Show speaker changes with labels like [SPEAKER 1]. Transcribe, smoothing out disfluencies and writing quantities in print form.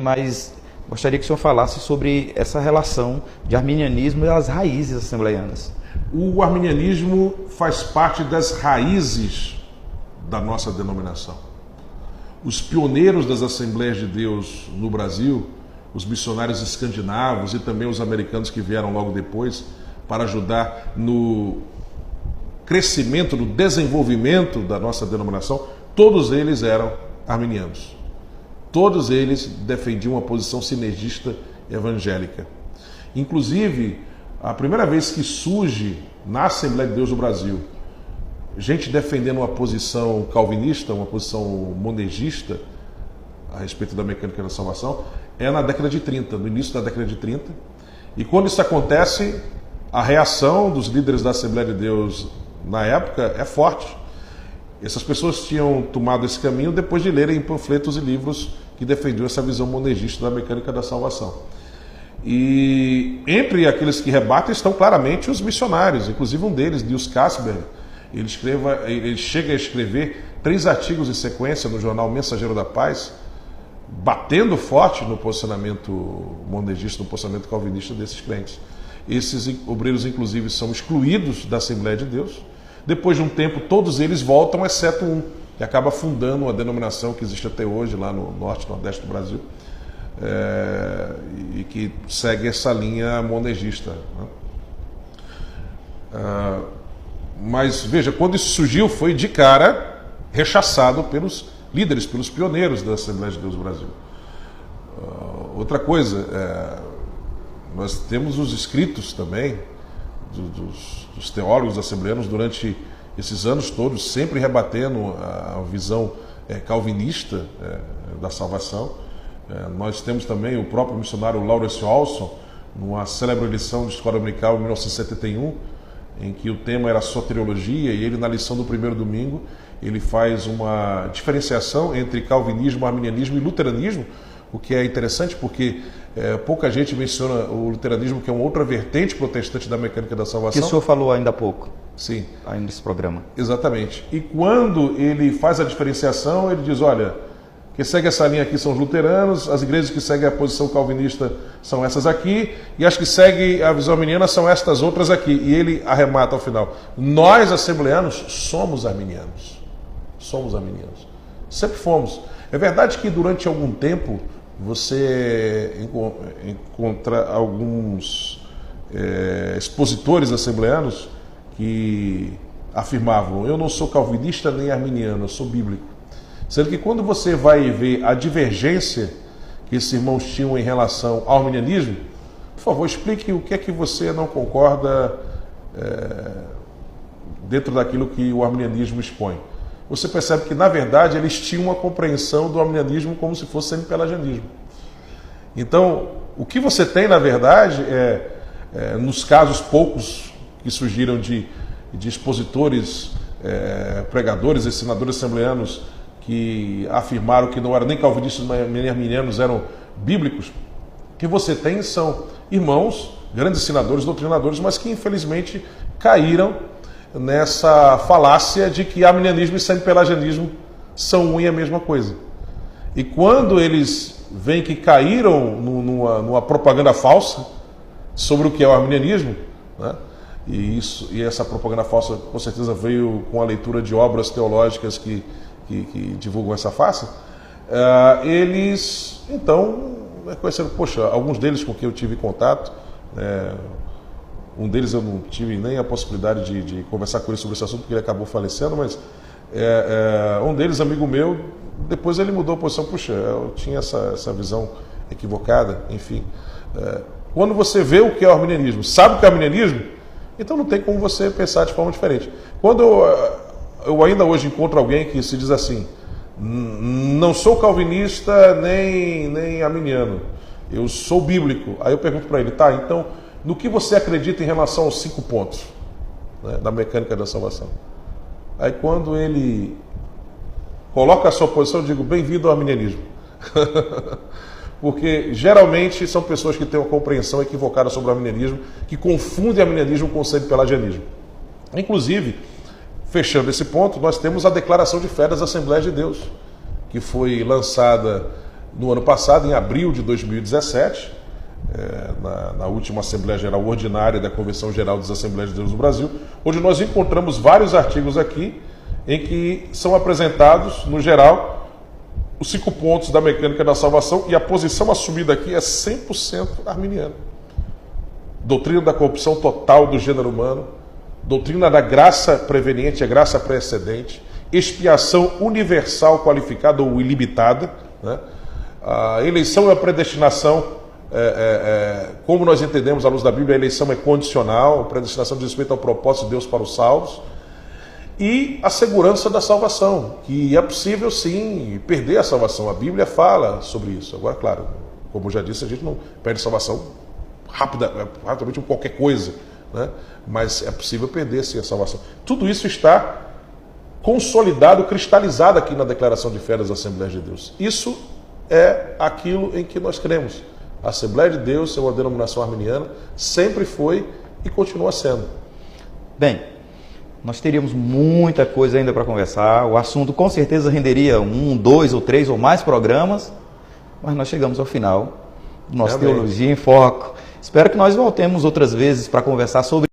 [SPEAKER 1] Mas gostaria que o senhor falasse sobre essa relação de arminianismo e as raízes assembleianas.
[SPEAKER 2] O arminianismo faz parte das raízes da nossa denominação. Os pioneiros das Assembleias de Deus no Brasil, os missionários escandinavos e também os americanos que vieram logo depois para ajudar no crescimento, no desenvolvimento da nossa denominação, todos eles eram arminianos. Todos eles defendiam uma posição sinergista evangélica. Inclusive, a primeira vez que surge na Assembleia de Deus do Brasil gente defendendo uma posição calvinista, uma posição monergista a respeito da mecânica da salvação, é na década de 30, no início da década de 30. E quando isso acontece, a reação dos líderes da Assembleia de Deus na época é forte. Essas pessoas tinham tomado esse caminho depois de lerem panfletos e livros que defendiam essa visão monergista da mecânica da salvação. E entre aqueles que rebatem estão claramente os missionários, inclusive um deles, Niels Cassberg. Ele chega a escrever 3 artigos em sequência no jornal Mensageiro da Paz, batendo forte no posicionamento monergista, no posicionamento calvinista desses crentes. Esses obreiros, inclusive, são excluídos da Assembleia de Deus. Depois de um tempo, todos eles voltam, exceto um, que acaba fundando uma denominação que existe até hoje lá no norte e nordeste do Brasil, e que segue essa linha monergista, né? Mas veja, quando isso surgiu, foi de cara rechaçado pelos líderes, pelos pioneiros da Assembleia de Deus do Brasil. Outra coisa, nós temos os escritos também dos teólogos assembleanos durante esses anos todos, sempre rebatendo a visão calvinista da salvação. Nós temos também o próprio missionário Lawrence Olson, numa célebre lição de Escola Dominical em 1971, em que o tema era soteriologia, e ele, na lição do primeiro domingo, ele faz uma diferenciação entre calvinismo, arminianismo e luteranismo, o que é interessante porque pouca gente menciona o luteranismo, que é uma outra vertente protestante da mecânica da salvação.
[SPEAKER 1] Que o senhor falou ainda há pouco.
[SPEAKER 2] Sim.
[SPEAKER 1] Aí nesse programa.
[SPEAKER 2] Exatamente. E quando ele faz a diferenciação, ele diz, olha, quem segue essa linha aqui são os luteranos, as igrejas que seguem a posição calvinista são essas aqui, e as que seguem a visão arminiana são estas outras aqui. E ele arremata ao final, nós, assembleanos, somos arminianos. Somos arminianos. Sempre fomos. É verdade que durante algum tempo você encontra alguns expositores assembleanos que afirmavam, eu não sou calvinista nem arminiano, eu sou bíblico. Sendo que quando você vai ver a divergência que esses irmãos tinham em relação ao arminianismo, por favor, explique o que é que você não concorda dentro daquilo que o arminianismo expõe. Você percebe que, na verdade, eles tinham uma compreensão do arminianismo como se fosse semi-pelagianismo. Então, o que você tem, na verdade, nos casos poucos que surgiram de expositores, pregadores, ensinadores assembleanos, que afirmaram que não eram nem calvinistas nem arminianos, eram bíblicos, o que você tem são irmãos, grandes ensinadores, doutrinadores, mas que infelizmente caíram nessa falácia de que arminianismo e semi-pelagianismo são um e a mesma coisa. E quando eles veem que caíram numa propaganda falsa sobre o que é o arminianismo, né? E essa propaganda falsa com certeza veio com a leitura de obras teológicas que divulgam essa face, eles então conheceram, poxa, alguns deles com quem eu tive contato, um deles eu não tive nem a possibilidade de conversar com ele sobre esse assunto porque ele acabou falecendo, mas um deles, amigo meu, depois ele mudou a posição, puxa, eu tinha essa visão equivocada, enfim. Quando você vê o que é o arminianismo, sabe o que é o arminianismo, então não tem como você pensar de forma diferente. Quando eu ainda hoje encontro alguém que se diz assim, não sou calvinista nem arminiano, eu sou bíblico. Aí eu pergunto para ele, tá, então, no que você acredita em relação aos 5 pontos, né, da mecânica da salvação? Aí quando ele coloca a sua posição, eu digo, bem-vindo ao arminianismo. Porque geralmente são pessoas que têm uma compreensão equivocada sobre o arminianismo, que confundem o arminianismo com o semi-pelagianismo. Inclusive, fechando esse ponto, nós temos a declaração de fé das Assembleias de Deus, que foi lançada no ano passado, em abril de 2017, na última Assembleia Geral Ordinária da Convenção Geral das Assembleias de Deus no Brasil, onde nós encontramos vários artigos aqui em que são apresentados, no geral, os 5 pontos da mecânica da salvação, e a posição assumida aqui é 100% arminiana. Doutrina da corrupção total do gênero humano, doutrina da graça preveniente, a graça precedente, expiação universal qualificada ou ilimitada, né? A eleição e a predestinação, como nós entendemos à luz da Bíblia, a eleição é condicional, a predestinação diz respeito ao propósito de Deus para os salvos, e a segurança da salvação, que é possível sim perder a salvação. A Bíblia fala sobre isso. Agora, claro, como eu já disse, a gente não perde salvação rapidamente por qualquer coisa, né? Mas é possível perder sim a salvação. Tudo isso está consolidado, cristalizado aqui na declaração de fé das Assembleias de Deus. Isso é aquilo em que nós cremos. A Assembleia de Deus é uma denominação arminiana, sempre foi e continua sendo.
[SPEAKER 1] Bem, nós teríamos muita coisa ainda para conversar. O assunto com certeza renderia 1, 2 ou 3 ou mais programas, mas nós chegamos ao final do nosso Teologia em Foco. Espero que nós voltemos outras vezes para conversar sobre